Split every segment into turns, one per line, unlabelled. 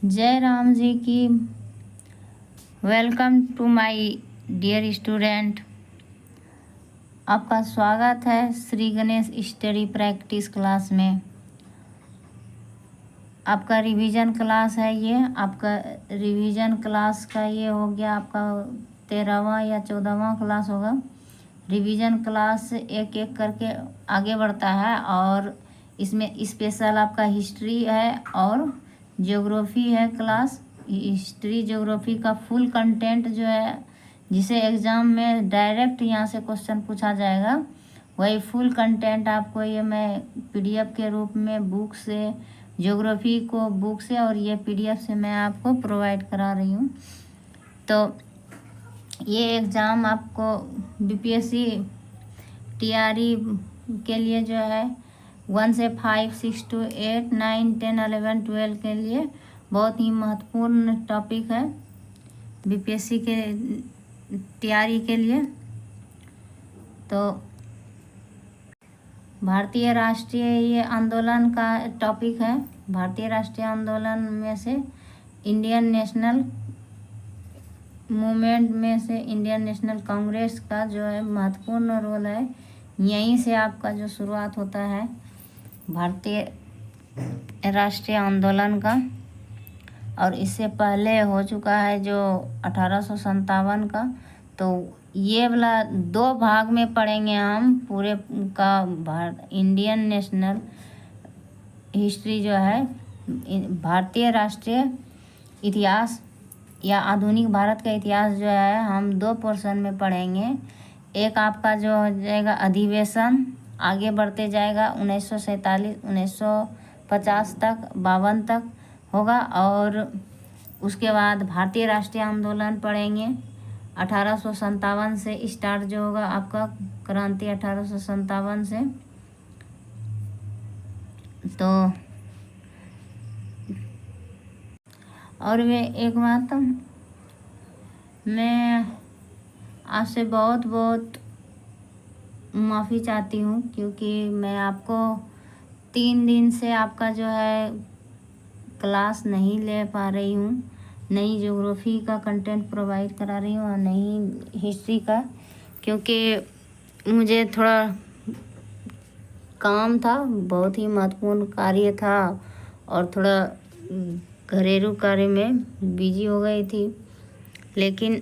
जय राम जी की। Welcome to my dear student. आपका स्वागत है Shri Ganesh study practice class में। आपका रिवीजन क्लास है ये। आपका रिवीजन क्लास का ये हो गया आपका 13वां या 14वां क्लास होगा। रिवीजन क्लास एक एक करके आगे बढ़ता है और इसमें स्पेशल आपका हिस्ट्री है और ज्योग्राफी है क्लास। हिस्ट्री ज्योग्राफी का फुल कंटेंट जो है, जिसे एग्ज़ाम में डायरेक्ट यहाँ से क्वेश्चन पूछा जाएगा, वही फुल कंटेंट आपको ये मैं पीडीएफ के रूप में बुक से, ज्योग्राफी को बुक से और ये पीडीएफ से मैं आपको प्रोवाइड करा रही हूँ। तो ये एग्ज़ाम आपको बीपीएससी टीआरई के लिए जो है 1 से 5, 6 to 8, 9, 10, 11, 12 के लिए बहुत ही महत्वपूर्ण टॉपिक है बीपीएससी के टीआरई के लिए। तो भारतीय राष्ट्रीय ये आंदोलन का टॉपिक है। भारतीय राष्ट्रीय आंदोलन में से इंडियन नेशनल मूवमेंट में से इंडियन नेशनल कांग्रेस का जो है महत्वपूर्ण रोल है। यहीं से आपका जो शुरुआत होता है भारतीय राष्ट्रीय आंदोलन का, और इससे पहले हो चुका है जो 1857 का। तो ये वाला 2 भाग में पढ़ेंगे हम पूरे का। इंडियन नेशनल हिस्ट्री जो है, भारतीय राष्ट्रीय इतिहास या आधुनिक भारत का इतिहास जो है, हम 2 पोर्शन में पढ़ेंगे। एक आपका जो हो जाएगा अधिवेशन, आगे बढ़ते जाएगा 1947, 1950 तक, 52 तक होगा। और उसके बाद भारतीय राष्ट्रीय आंदोलन पढ़ेंगे 1857 से स्टार्ट जो होगा आपका क्रांति 1857 से। तो और वे एक बात मैं आपसे बहुत बहुत माफ़ी चाहती हूँ, क्योंकि मैं आपको 3 दिन से आपका जो है क्लास नहीं ले पा रही हूँ। नहीं ज्योग्राफी का कंटेंट प्रोवाइड करा रही हूँ और नहीं हिस्ट्री का, क्योंकि मुझे थोड़ा काम था, बहुत ही महत्वपूर्ण कार्य था और थोड़ा घरेलू कार्य में बिजी हो गई थी। लेकिन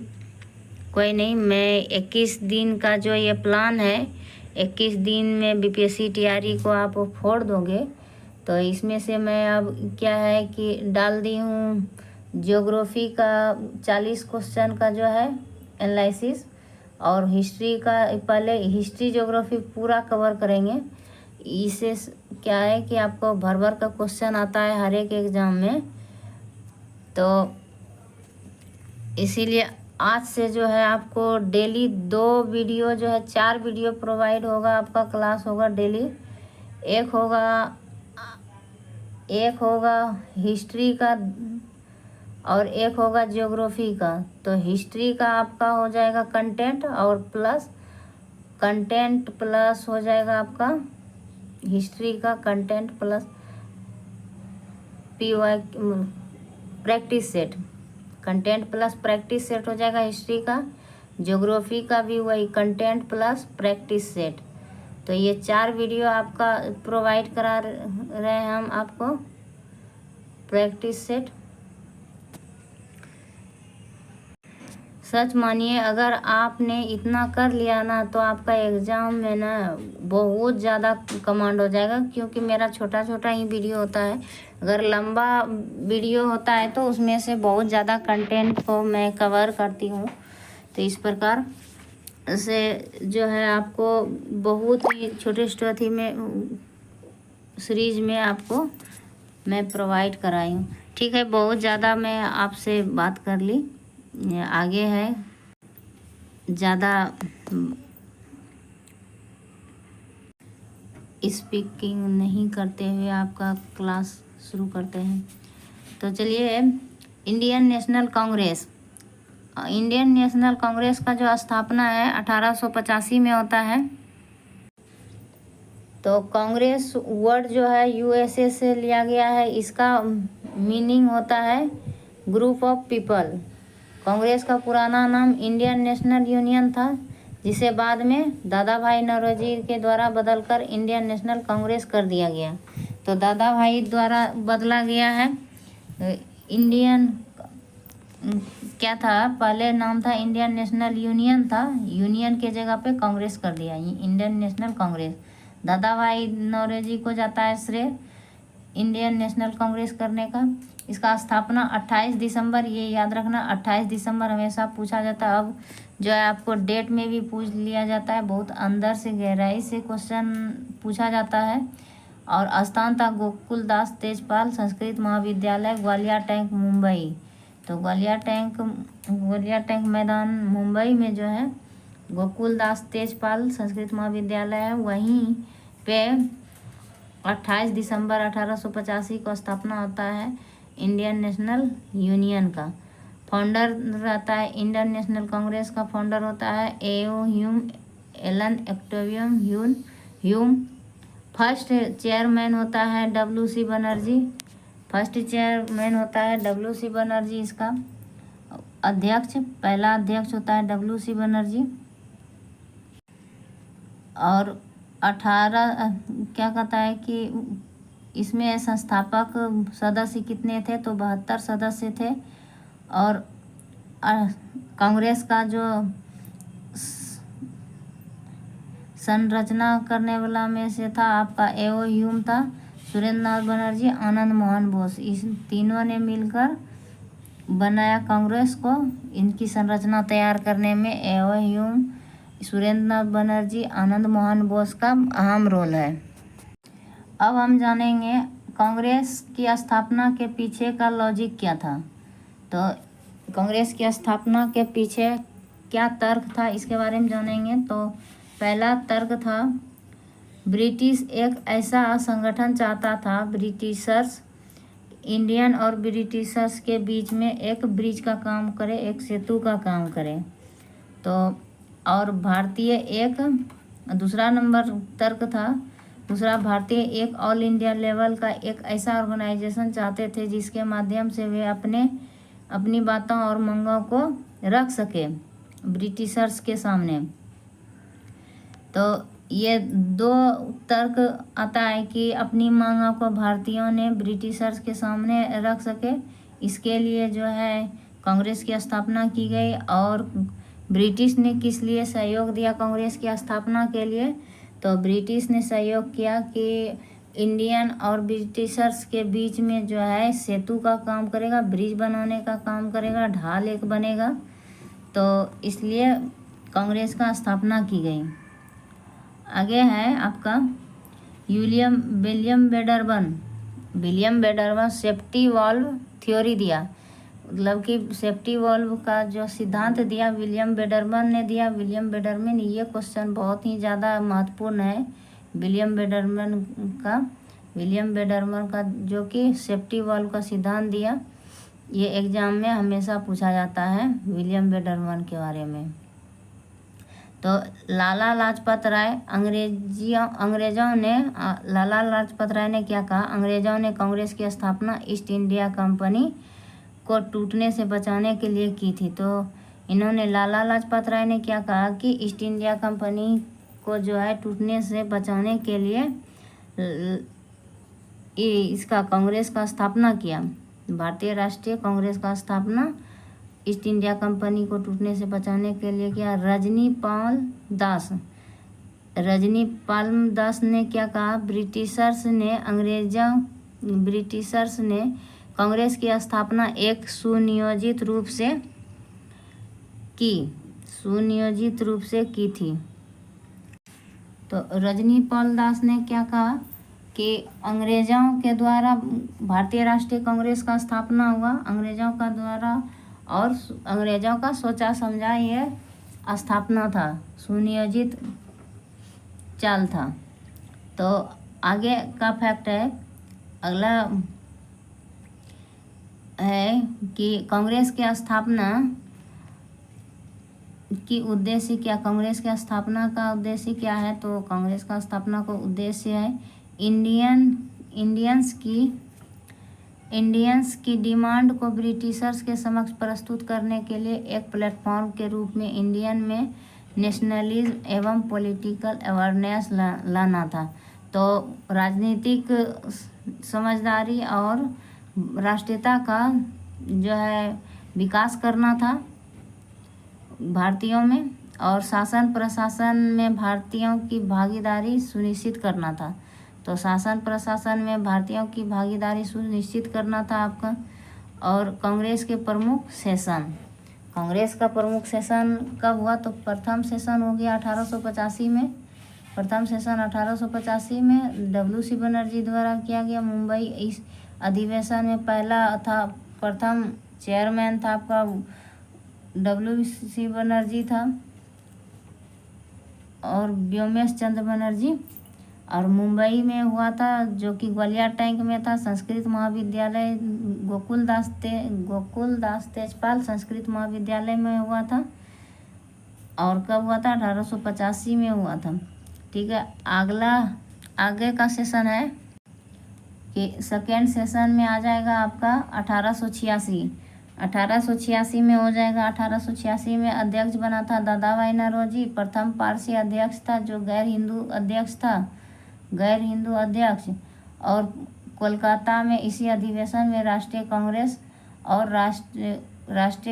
कोई नहीं, मैं 21 दिन का जो ये प्लान है, 21 दिन में बीपीएससी टीआरई को आप फोड़ दोगे। तो इसमें से मैं अब क्या है कि डाल दी हूँ ज्योग्राफी का 40 क्वेश्चन का जो है एनालिसिस, और हिस्ट्री का पहले हिस्ट्री ज्योग्राफी पूरा कवर करेंगे। इससे क्या है कि आपको भर भर का क्वेश्चन आता है हर एक एग्ज़ाम में। तो इसीलिए आज से जो है आपको डेली 2 वीडियो जो है 4 वीडियो प्रोवाइड होगा। आपका क्लास होगा डेली। एक होगा हिस्ट्री का और एक होगा ज्योग्राफी का। तो हिस्ट्री का आपका हो जाएगा कंटेंट और प्लस हो जाएगा आपका हिस्ट्री का content plus PY practice set. Content plus practice set हो जाएगा हिस्ट्री का। ज्योग्राफी का भी वही कंटेंट प्लस प्रैक्टिस सेट। तो ये 4 वीडियो आपका प्रोवाइड करा रहे हैं हम आपको प्रैक्टिस सेट। सच मानिए, अगर आपने इतना कर लिया ना तो आपका एग्ज़ाम में ना बहुत ज़्यादा कमांड हो जाएगा, क्योंकि मेरा छोटा छोटा ही वीडियो होता है। अगर लंबा वीडियो होता है तो उसमें से बहुत ज़्यादा कंटेंट को मैं कवर करती हूँ। तो इस प्रकार से जो है आपको बहुत ही छोटे छोटे में सीरीज में आपको मैं प्रोवाइड कराई हूँ। ठीक है, बहुत ज़्यादा मैं आपसे बात कर ली, आगे है ज़्यादा स्पीकिंग नहीं करते हुए आपका क्लास शुरू करते हैं। तो चलिए, Indian National Congress. Indian National Congress का जो स्थापना है 1885 में होता है। तो कांग्रेस वर्ड जो है यूएसए से लिया गया है, इसका मीनिंग होता है ग्रुप ऑफ पीपल। कांग्रेस का पुराना नाम इंडियन नेशनल यूनियन था, जिसे बाद में दादा भाई नौरोजी के द्वारा बदलकर इंडियन नेशनल कांग्रेस कर दिया गया। तो दादा भाई द्वारा बदला गया है। इंडियन क्या था, पहले नाम था इंडियन नेशनल यूनियन था, यूनियन के जगह पे कांग्रेस कर दिया, इंडियन नेशनल कांग्रेस। दादा भाई नौरोजी को जाता है श्रेय इंडियन नेशनल कांग्रेस करने का। इसका स्थापना 28 दिसंबर, ये याद रखना 28 दिसंबर हमेशा पूछा जाता है। अब जो है आपको डेट में भी पूछ लिया जाता है, बहुत अंदर से गहराई से क्वेश्चन पूछा जाता है। और स्थान था गोकुल दास तेजपाल संस्कृत महाविद्यालय, ग्वालियर टैंक, मुंबई। तो ग्वालियर टैंक मैदान मुंबई में जो है गोकुल दास तेजपाल संस्कृत महाविद्यालय है, वहीं पे 28 दिसंबर 1885 को स्थापना होता है इंडियन नेशनल यूनियन का। फाउंडर रहता है इंडियन नेशनल कांग्रेस का फाउंडर होता है A O Hume, Allan Octavian Hume. First chairman होता है डब्ल्यू.सी. बनर्जी, फर्स्ट चेयरमैन होता है डब्ल्यू.सी. बनर्जी। इसका अध्यक्ष, पहला अध्यक्ष होता है डब्ल्यू.सी. बनर्जी। और 18 क्या कहता है कि इसमें संस्थापक सदस्य कितने थे, तो 72 सदस्य थे। और कांग्रेस का जो संरचना करने वाला में से था आपका एओ ह्यूम था, सुरेंद्र नाथ बनर्जी, आनंद मोहन बोस, इस तीनों ने मिलकर बनाया कांग्रेस को। इनकी संरचना तैयार करने में एओ ह्यूम, सुरेंद्र नाथ बनर्जी, आनंद मोहन बोस का अहम रोल है। अब हम जानेंगे कांग्रेस की स्थापना के पीछे का लॉजिक क्या था। तो कांग्रेस की स्थापना के पीछे क्या तर्क था, इसके बारे में जानेंगे। तो पहला तर्क था, ब्रिटिश एक ऐसा संगठन चाहता था, ब्रिटिशर्स, इंडियन और ब्रिटिशर्स के बीच में एक ब्रिज का काम करे, एक सेतु का काम करे। तो और भारतीय एक दूसरा नंबर तर्क था, दूसरा भारतीय एक ऑल इंडिया लेवल का एक ऐसा ऑर्गेनाइजेशन चाहते थे जिसके माध्यम से वे अपनी बातों और मांगों को रख सके ब्रिटिशर्स के सामने। तो ये दो तर्क आता है कि अपनी मांगों को भारतीयों ने ब्रिटिशर्स के सामने रख सके, इसके लिए जो है कांग्रेस की स्थापना की गई। और ब्रिटिश ने किस लिए सहयोग दिया कांग्रेस की स्थापना के लिए, तो ब्रिटिश ने सहयोग किया कि इंडियन और ब्रिटिशर्स के बीच में जो है सेतु का काम करेगा, ब्रिज बनाने का काम करेगा, ढाल एक बनेगा। तो इसलिए कांग्रेस का स्थापना की गई। आगे है आपका विलियम बेडरबन सेफ्टी वाल्व थ्योरी दिया, मतलब कि सेफ्टी वाल्व का जो सिद्धांत दिया विलियम बेडरमन ने दिया। विलियम बेडरमन, ये क्वेश्चन बहुत ही ज़्यादा महत्वपूर्ण है। विलियम बेडरमन का जो कि सेफ्टी वाल्व का सिद्धांत दिया, ये एग्जाम में हमेशा पूछा जाता है विलियम बेडरमन के बारे में। तो लाला लाजपत राय, लाला लाजपत राय ने क्या कहा, अंग्रेज़ों ने कांग्रेस की स्थापना ईस्ट इंडिया कंपनी को टूटने से बचाने के लिए की थी। तो इन्होंने, लाला लाजपत राय ने क्या कहा कि ईस्ट इंडिया कंपनी को जो है टूटने से बचाने के लिए इसका कांग्रेस का स्थापना किया, भारतीय राष्ट्रीय कांग्रेस का स्थापना ईस्ट इंडिया कंपनी को टूटने से बचाने के लिए किया। रजनी पाल दास ने क्या कहा, ब्रिटिशर्स ने कांग्रेस की स्थापना एक सुनियोजित रूप से की थी। तो रजनीपाल दास ने क्या कहा कि अंग्रेज़ों के द्वारा भारतीय राष्ट्रीय कांग्रेस का स्थापना हुआ, अंग्रेज़ों का द्वारा, और अंग्रेज़ों का सोचा समझा ये स्थापना था, सुनियोजित चाल था। तो आगे का फैक्ट है, अगला है कि कांग्रेस की स्थापना की उद्देश्य क्या, कांग्रेस की स्थापना का उद्देश्य क्या है, तो कांग्रेस का स्थापना का उद्देश्य है इंडियंस की डिमांड को ब्रिटिशर्स के समक्ष प्रस्तुत करने के लिए एक प्लेटफॉर्म के रूप में इंडियन में नेशनलिज्म एवं पॉलिटिकल अवेयरनेस लाना था। तो राजनीतिक समझदारी और राष्ट्रीयता का जो है विकास करना था भारतीयों में, और शासन प्रशासन में भारतीयों की भागीदारी सुनिश्चित करना था। तो शासन प्रशासन में भारतीयों की भागीदारी सुनिश्चित करना था आपका। और कांग्रेस के प्रमुख सेशन, कांग्रेस का प्रमुख सेशन कब हुआ, तो प्रथम सेशन हो गया 1885 में। प्रथम सेशन 1885 में WC बनर्जी द्वारा किया गया मुंबई। इस अधिवेशन में पहला था, प्रथम चेयरमैन था आपका WC बनर्जी था और व्योमेश चंद्र बनर्जी। और मुंबई में हुआ था, जो कि ग्वालियर टैंक में था, संस्कृत महाविद्यालय गोकुल दास तेजपाल संस्कृत महाविद्यालय में हुआ था। और कब हुआ था, 1885 में हुआ था। ठीक है, आगे का सेशन है कि सेकेंड सेशन में आ जाएगा आपका 1886 में हो जाएगा। 1886 में अध्यक्ष बना था दादा भाई नौरोजी, प्रथम पारसी अध्यक्ष था जो गैर हिंदू अध्यक्ष। और कोलकाता में इसी अधिवेशन में राष्ट्रीय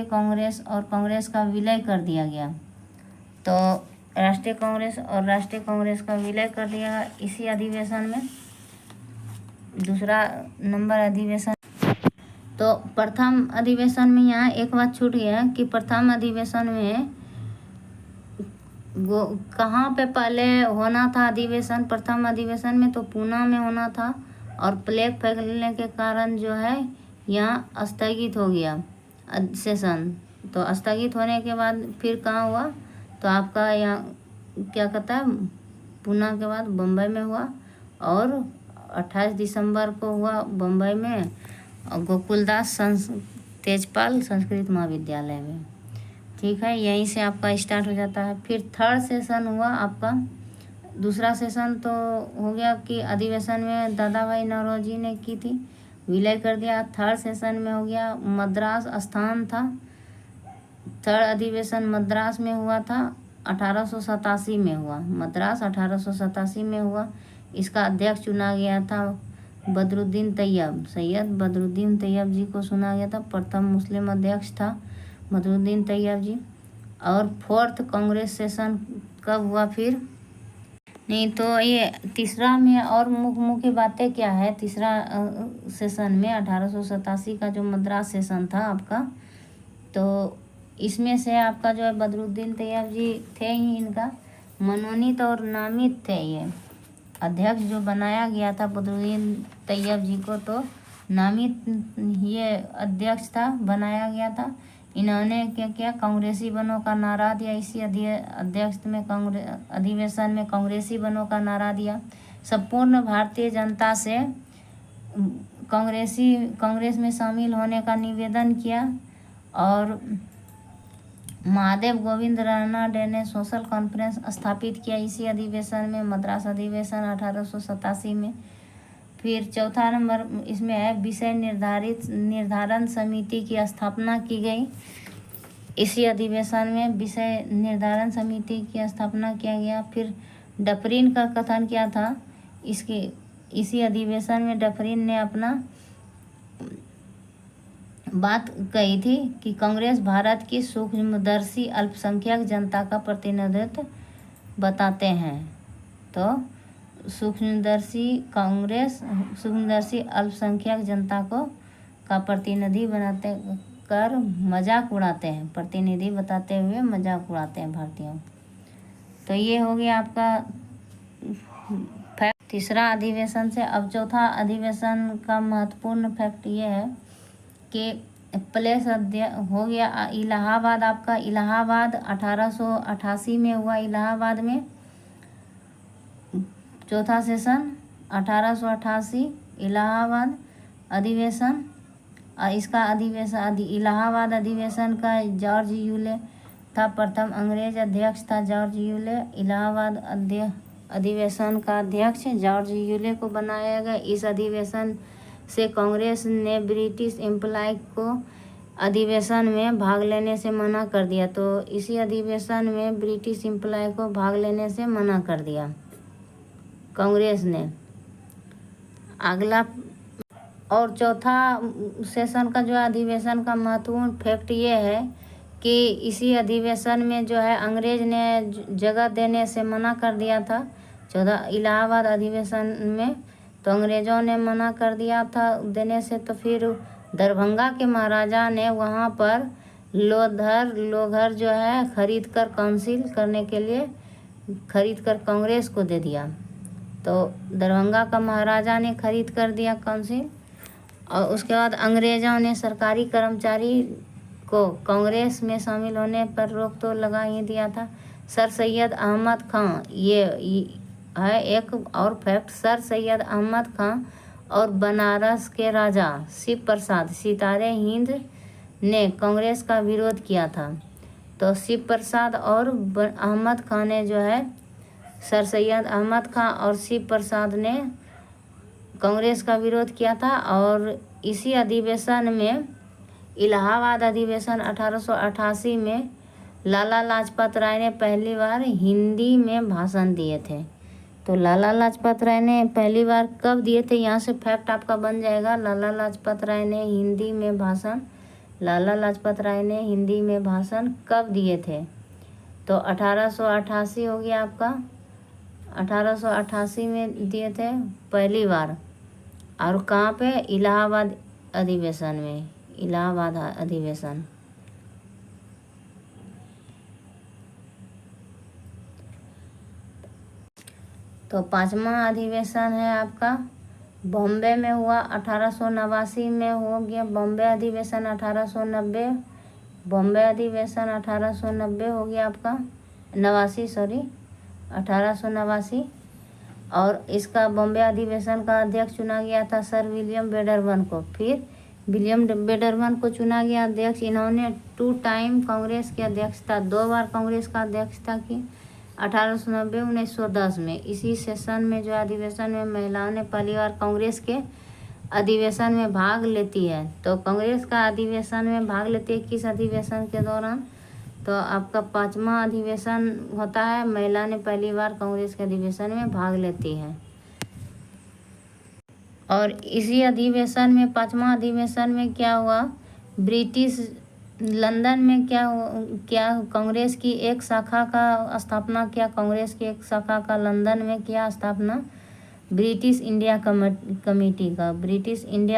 कांग्रेस और कांग्रेस का विलय कर दिया गया। तो राष्ट्रीय कांग्रेस का विलय कर दिया इसी अधिवेशन में, दूसरा नंबर अधिवेशन। तो प्रथम अधिवेशन में यहाँ एक बात छूट गया कि प्रथम अधिवेशन में कहाँ पे पहले होना था अधिवेशन, प्रथम अधिवेशन में तो पूना में होना था। और प्लेग फैलने के कारण जो है यहाँ स्थगित हो गया सेशन। तो स्थगित होने के बाद फिर कहाँ हुआ, तो आपका यहाँ क्या कहता है, पूना के बाद बम्बई में हुआ। और 28 दिसंबर को हुआ बम्बई में गोकुलदास तेजपाल संस्कृत महाविद्यालय में। ठीक है, यहीं से आपका स्टार्ट हो जाता है। फिर थर्ड सेशन हुआ आपका, दूसरा सेशन तो हो गया कि अधिवेशन में दादा भाई नौरोजी ने की थी, विलय कर दिया। थर्ड सेशन में हो गया मद्रास स्थान था, थर्ड अधिवेशन मद्रास में हुआ था, 1887 में हुआ। मद्रास 1887 में हुआ। इसका अध्यक्ष चुना गया था बदरुद्दीन तैयब, सैयद बदरुद्दीन तैयब जी को चुना गया था। प्रथम मुस्लिम अध्यक्ष था बदरुद्दीन तैयब जी। और फोर्थ कांग्रेस सेशन कब हुआ फिर, नहीं तो ये तीसरा में और मुख्य बातें क्या है। तीसरा सेशन में 1887 का जो मद्रास सेशन था आपका, तो इसमें से आपका जो है बदरुद्दीन तैयब जी थे ही इनका मनोनीत और नामित थे। ये अध्यक्ष जो बनाया गया था बदरुद्दीन तैयब जी को, तो नामित ये अध्यक्ष था, बनाया गया था। इन्होंने क्या किया, कांग्रेसी बनों का नारा दिया। इसी अध्यक्ष में अधिवेशन में कांग्रेसी बनों का नारा दिया। संपूर्ण भारतीय जनता से कांग्रेस में शामिल होने का निवेदन किया। और महादेव गोविंद रानडे ने सोशल कॉन्फ्रेंस स्थापित किया इसी अधिवेशन में, मद्रास अधिवेशन 1887 में। फिर चौथा नंबर इसमें है विषय निर्धारण समिति की स्थापना की गई। इसी अधिवेशन में विषय निर्धारण समिति की स्थापना किया गया। फिर डफरिन का कथन क्या था, इसी अधिवेशन में डफरिन ने अपना बात कही थी कि कांग्रेस भारत की सूक्ष्मदर्शी अल्पसंख्यक जनता का प्रतिनिधित्व बताते हैं। तो सूक्ष्मदर्शी अल्पसंख्यक जनता का प्रतिनिधि बनाते कर मजाक उड़ाते हैं, प्रतिनिधि बताते हुए मजाक उड़ाते हैं भारतीयों। तो ये हो गया आपका फैक्ट तीसरा अधिवेशन से। अब चौथा अधिवेशन का महत्वपूर्ण फैक्ट ये है कि प्लेस हो गया इलाहाबाद। आपका इलाहाबाद 1888 में हुआ। इलाहाबाद में चौथा सेशन 1888 इलाहाबाद अधिवेशन। इसका अधिवेशन इलाहाबाद अधिवेशन का जॉर्ज था प्रथम अंग्रेज अध्यक्ष था जॉर्ज यूले। इलाहाबाद अधिवेशन का अध्यक्ष जॉर्ज यूले को बनाया गया। इस अधिवेशन से कांग्रेस ने ब्रिटिश एम्प्लॉय को अधिवेशन में भाग लेने से मना कर दिया। तो इसी अधिवेशन में ब्रिटिश एम्प्लॉय को भाग लेने से मना कर दिया कांग्रेस ने। अगला और चौथा सेशन का जो अधिवेशन का महत्वपूर्ण फैक्ट ये है कि इसी अधिवेशन में जो है अंग्रेज ने जगह देने से मना कर दिया था। इलाहाबाद अधिवेशन में तो अंग्रेज़ों ने मना कर दिया था देने से। तो फिर दरभंगा के महाराजा ने वहाँ पर लोघर जो है खरीद कर काउंसिल करने के लिए खरीद कर कांग्रेस को दे दिया। तो दरभंगा का महाराजा ने खरीद कर दिया काउंसिल। और उसके बाद अंग्रेज़ों ने सरकारी कर्मचारी को कांग्रेस में शामिल होने पर रोक तो लगा ही दिया था। सर सैयद अहमद खां, ये है एक और फैक्ट, सर सैयद अहमद खां और बनारस के राजा शिव प्रसाद सितारे हिंद ने कांग्रेस का विरोध किया था। तो शिव प्रसाद और अहमद खां ने जो है, सर सैयद अहमद खां और शिव प्रसाद ने कांग्रेस का विरोध किया था। और इसी अधिवेशन में इलाहाबाद अधिवेशन 1888 में लाला लाजपत राय ने पहली बार हिंदी में भाषण दिए थे। तो लाला लाजपत राय ने पहली बार कब दिए थे, यहाँ से फैक्ट आपका बन जाएगा। लाला लाजपत राय ने हिंदी में भाषण कब दिए थे? तो 1888 हो गया आपका, 1888 में दिए थे पहली बार। और कहाँ पे? इलाहाबाद अधिवेशन में, इलाहाबाद अधिवेशन। तो पांचवा अधिवेशन है आपका बॉम्बे में हुआ, 1889 में हो गया बॉम्बे अधिवेशन। 1890 बॉम्बे अधिवेशन 1890 हो गया आपका, 1889। और इसका बॉम्बे अधिवेशन का अध्यक्ष चुना गया था सर विलियम बेडरबन को। फिर विलियम बेडरबन को चुना गया अध्यक्ष। इन्होंने 2 टाइम कांग्रेस के अध्यक्ष था, 2 बार कांग्रेस का अध्यक्ष था कि 1890 1910 में। इसी सेशन में जो अधिवेशन में महिलाओं ने पहली बार कांग्रेस के अधिवेशन में भाग लेती है। तो कांग्रेस का अधिवेशन में भाग लेती है किस अधिवेशन के दौरान? तो आपका 5वां अधिवेशन होता है, महिला ने पहली बार कांग्रेस के अधिवेशन में भाग लेती है। और इसी अधिवेशन में 5वां अधिवेशन में क्या हुआ, ब्रिटिश लंदन में क्या कांग्रेस की एक शाखा का स्थापना किया। कांग्रेस की एक शाखा का लंदन में किया स्थापना, ब्रिटिश इंडिया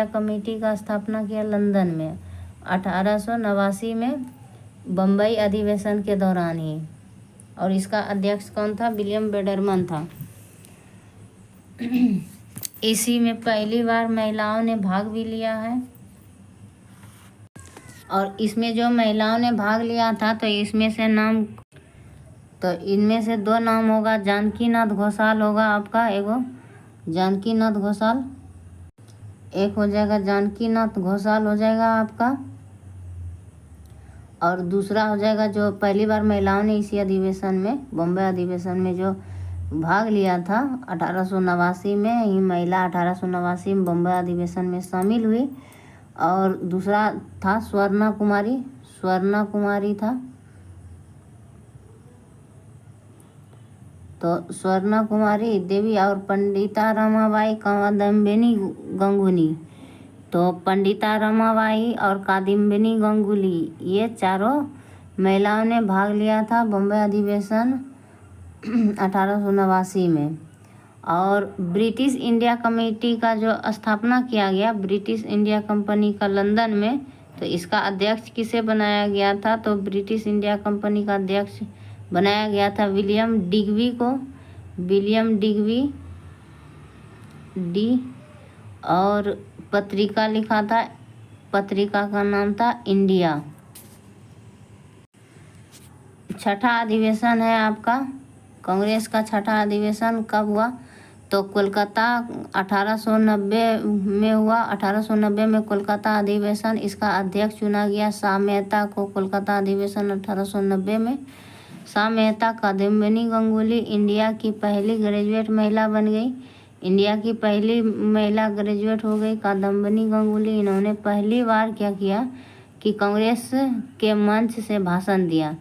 कमेटी का स्थापना किया लंदन में 1889 में बम्बई अधिवेशन के दौरान ही। और इसका अध्यक्ष कौन था? विलियम बेडरमन था। इसी में पहली बार महिलाओं ने भाग भी लिया है। और इसमें जो महिलाओं ने भाग लिया था तो इनमें से 2 नाम होगा, जानकीनाथ घोषाल होगा आपका, एगो जानकीनाथ घोषाल, एक हो जाएगा जानकीनाथ घोषाल हो जाएगा आपका। और दूसरा हो जाएगा जो पहली बार महिलाओं ने इसी अधिवेशन में बॉम्बे अधिवेशन में जो भाग लिया था 1889 में ही, महिला 1889 में बॉम्बे अधिवेशन में शामिल हुई। और दूसरा था स्वर्णा कुमारी था। तो स्वर्णा कुमारी देवी और पंडिता रमाबाई कादम्बिनी गंगुली। तो पंडिता रमाबाई और कादम्बिनी गंगुली ये चारों महिलाओं ने भाग लिया था बॉम्बे अधिवेशन 1889 में। और ब्रिटिश इंडिया कमेटी का जो स्थापना किया गया, ब्रिटिश इंडिया कंपनी का लंदन में, तो इसका अध्यक्ष किसे बनाया गया था? तो ब्रिटिश इंडिया कंपनी का अध्यक्ष बनाया गया था विलियम डिग्बी को, विलियम डी। और पत्रिका लिखा था, पत्रिका का नाम था इंडिया। 6ठा अधिवेशन है आपका कांग्रेस का। 6ठा अधिवेशन कब हुआ? तो तो कोलकाता 1890 में हुआ। 1890 में कोलकाता अधिवेशन, इसका अध्यक्ष चुना गया शाह मेहता को। कोलकाता अधिवेशन 1890 में शाह मेहता। कादम्बिनी गांगुली इंडिया की पहली ग्रेजुएट महिला बन गई। इंडिया की पहली महिला ग्रेजुएट हो गई कादम्बिनी गांगुली। इन्होंने पहली बार क्या किया कि कांग्रेस के मंच से भाषण दिया।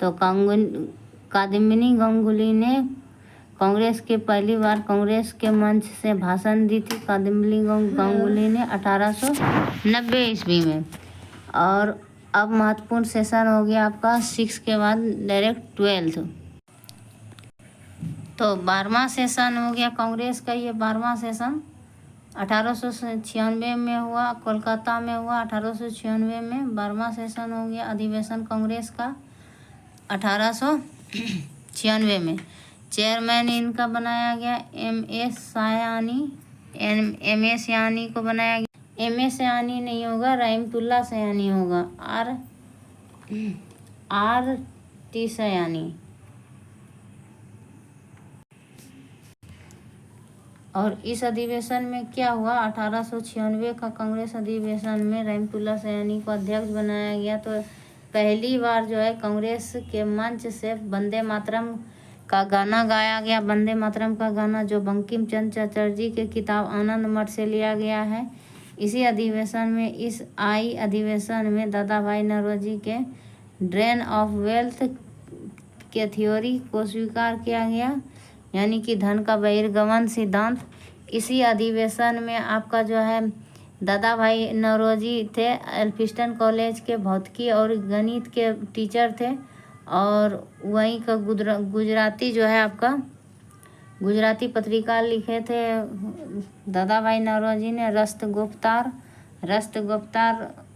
तो कादम्बिनी गांगुली ने कांग्रेस के पहली बार कांग्रेस के मंच से भाषण दी थी कादम्बिनी गांगुली ने 1890 ईस्वी में। और अब महत्वपूर्ण सेशन हो गया आपका 6 के बाद डायरेक्ट 12th। तो 12वां सेशन हो गया कांग्रेस का। ये 12वां सेशन 1896 में हुआ, कोलकाता में हुआ। 1896 में 12वां सेशन हो गया अधिवेशन कांग्रेस का 1896 में। चेयरमैन इनका बनाया गया एम.ए. सयानी को बनाया गया। एम.ए. सयानी नहीं होगा, रहमतुल्ला सयानी होगा। आर.टी. सयानी। और इस अधिवेशन में क्या हुआ, 1896 का कांग्रेस अधिवेशन में रहमतुल्ला सयानी को अध्यक्ष बनाया गया। तो पहली बार जो है कांग्रेस के मंच से वंदे मातरम का गाना गाया गया। वंदे मातरम का गाना जो बंकिम चंद्र चटर्जी के किताब आनंद मठ से लिया गया है। इसी अधिवेशन में अधिवेशन में दादा भाई नौरोजी के ड्रेन ऑफ वेल्थ के थ्योरी को स्वीकार किया गया, यानी कि धन का बहिर्गमन सिद्धांत। इसी अधिवेशन में आपका जो है दादा भाई नौरोजी थे एल्फिस्टन कॉलेज के भौतिकी और गणित के टीचर थे। और वहीं का गुजराती जो है आपका गुजराती पत्रिका लिखे थे दादा भाई नौरोजी ने। रस्त गुप्तार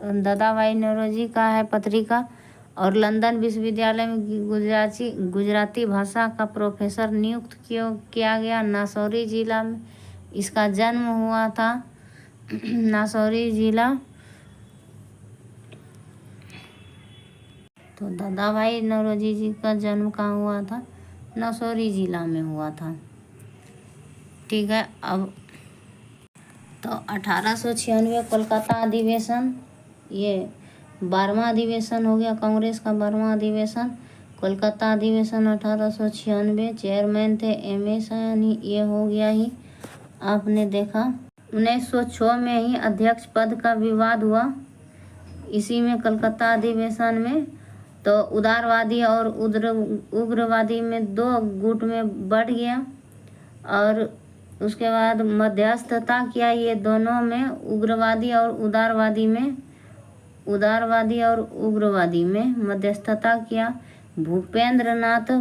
दादा भाई नौरोजी का है पत्रिका। और लंदन विश्वविद्यालय में गुजराती भाषा का प्रोफेसर नियुक्त किया गया। नासौरी जिला में इसका जन्म हुआ था। नासौरी जिला, तो दादा भाई नौरोजी जी का जन्म कहाँ हुआ था, नासौरी जिला में हुआ था। ठीक है। अब तो 1896 कोलकाता अधिवेशन, ये 12वां अधिवेशन हो गया कांग्रेस का। 12वां अधिवेशन कोलकाता अधिवेशन 1896। चेयरमैन थे एम.ए. सयानी। ये हो गया ही आपने देखा। 1906 में ही अध्यक्ष पद का विवाद हुआ इसी में कलकत्ता अधिवेशन में। तो उदारवादी और उग्रवादी में 2 गुट में बढ़ गया। और उसके बाद मध्यस्थता किया ये दोनों में, उग्रवादी और उग्रवादी में मध्यस्थता किया भूपेंद्रनाथ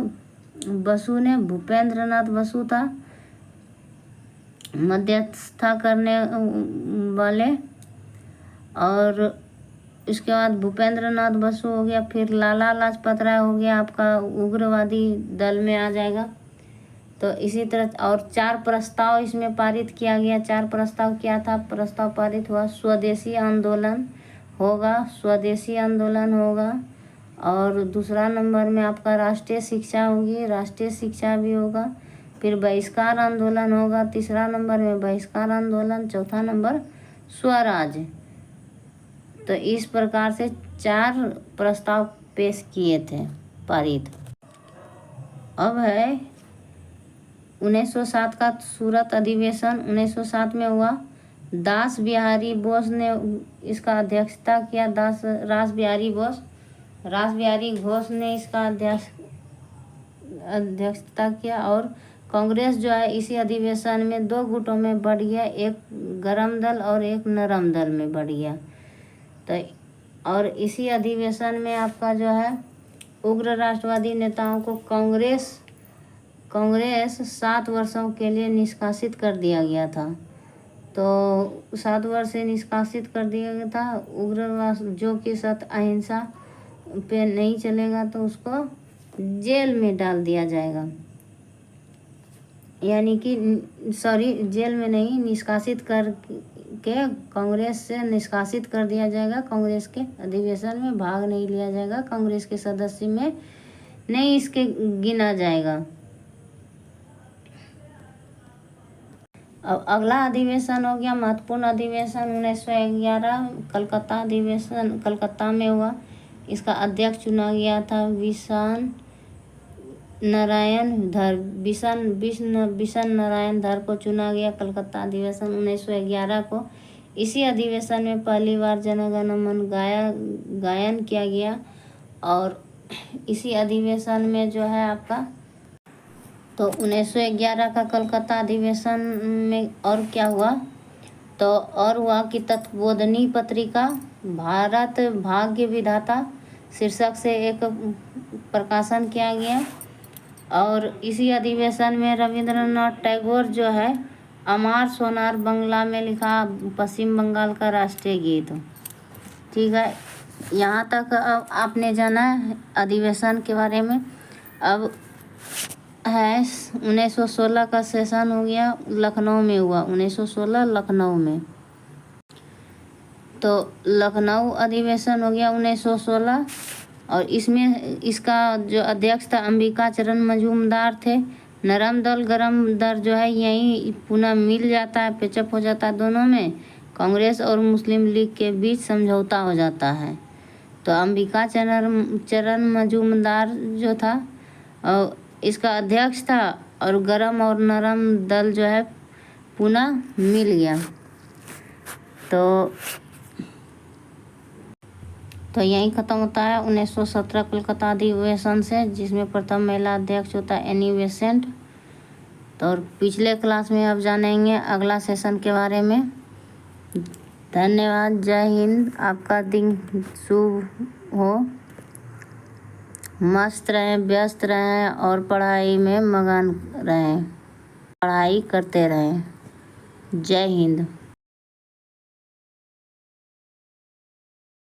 बसु था मध्यस्थता करने वाले। और इसके बाद भूपेंद्रनाथ बसु हो गया। फिर लाला लाजपत राय हो गया आपका उग्रवादी दल में आ जाएगा। तो इसी तरह और 4 प्रस्ताव इसमें पारित किया गया। 4 प्रस्ताव क्या था, प्रस्ताव पारित हुआ स्वदेशी आंदोलन होगा। और दूसरा नंबर में आपका राष्ट्रीय शिक्षा होगी, राष्ट्रीय शिक्षा भी होगा। फिर बहिष्कार आंदोलन होगा, तीसरा नंबर में बहिष्कार आंदोलन, चौथा नंबर स्वराज। तो इस प्रकार से 4 प्रस्ताव पेश किए थे पारित। अब है 1907 का सूरत अधिवेशन 1907 में हुआ। दास बिहारी बोस ने इसका अध्यक्षता किया। रास बिहारी घोष ने इसका अध्यक्षता किया। और कांग्रेस जो है इसी अधिवेशन में 2 गुटों में बढ़ गया, एक गरम दल और एक नरम दल में बढ़ गया। तो और इसी अधिवेशन में आपका जो है उग्र राष्ट्रवादी नेताओं को कांग्रेस 7 वर्षों के लिए निष्कासित कर दिया गया था। तो 7 वर्ष से निष्कासित कर दिया गया था। उग्रवाद जो कि सत्य अहिंसा पे नहीं चलेगा तो उसको जेल में डाल दिया जाएगा, यानी कि जेल में नहीं, निष्कासित कर के कांग्रेस से निष्कासित कर दिया जाएगा। कांग्रेस के अधिवेशन में भाग नहीं लिया जाएगा, कांग्रेस के सदस्य में नहीं इसके गिना जाएगा। अब अगला अधिवेशन हो गया महत्वपूर्ण अधिवेशन 1911 कलकत्ता अधिवेशन कलकत्ता में हुआ। इसका अध्यक्ष चुना गया था बिशन नारायण धर को चुना गया कलकत्ता अधिवेशन 1911 को। इसी अधिवेशन में पहली बार जनगण मन गायन किया गया और इसी अधिवेशन में जो है आपका तो 1911 का कलकत्ता अधिवेशन में और क्या हुआ तो और हुआ कि तत्वबोधिनी पत्रिका भारत भाग्य विधाता शीर्षक से एक प्रकाशन किया गया और इसी अधिवेशन में रविंद्रनाथ टैगोर जो है अमार सोनार बंगला में लिखा पश्चिम बंगाल का राष्ट्रीय गीत। ठीक है, यहाँ तक अब आपने जाना है अधिवेशन के बारे में। अब है 1916 का सेशन हो गया, लखनऊ में हुआ 1916 लखनऊ में। तो लखनऊ अधिवेशन हो गया 1916 और इसमें इसका जो अध्यक्ष था अंबिका चरण मजूमदार थे। नरम दल गरम दल जो है यही पुनः मिल जाता है, पेचअप हो जाता है दोनों में। कांग्रेस और मुस्लिम लीग के बीच समझौता हो जाता है। तो अंबिका चरण मजूमदार जो था और इसका अध्यक्ष था और गरम और नरम दल जो है पुनः मिल गया। तो यहीं ख़त्म होता है 1917 कलकत्ता अधिवेशन से, जिसमें प्रथम महिला अध्यक्ष होता है एनी बेसेंट। तो और पिछले क्लास में अब जानेंगे अगला सेशन के बारे में। धन्यवाद, जय हिंद, आपका दिन शुभ हो, मस्त रहें, व्यस्त रहें और पढ़ाई में मगन रहें, पढ़ाई करते रहें। जय हिंद।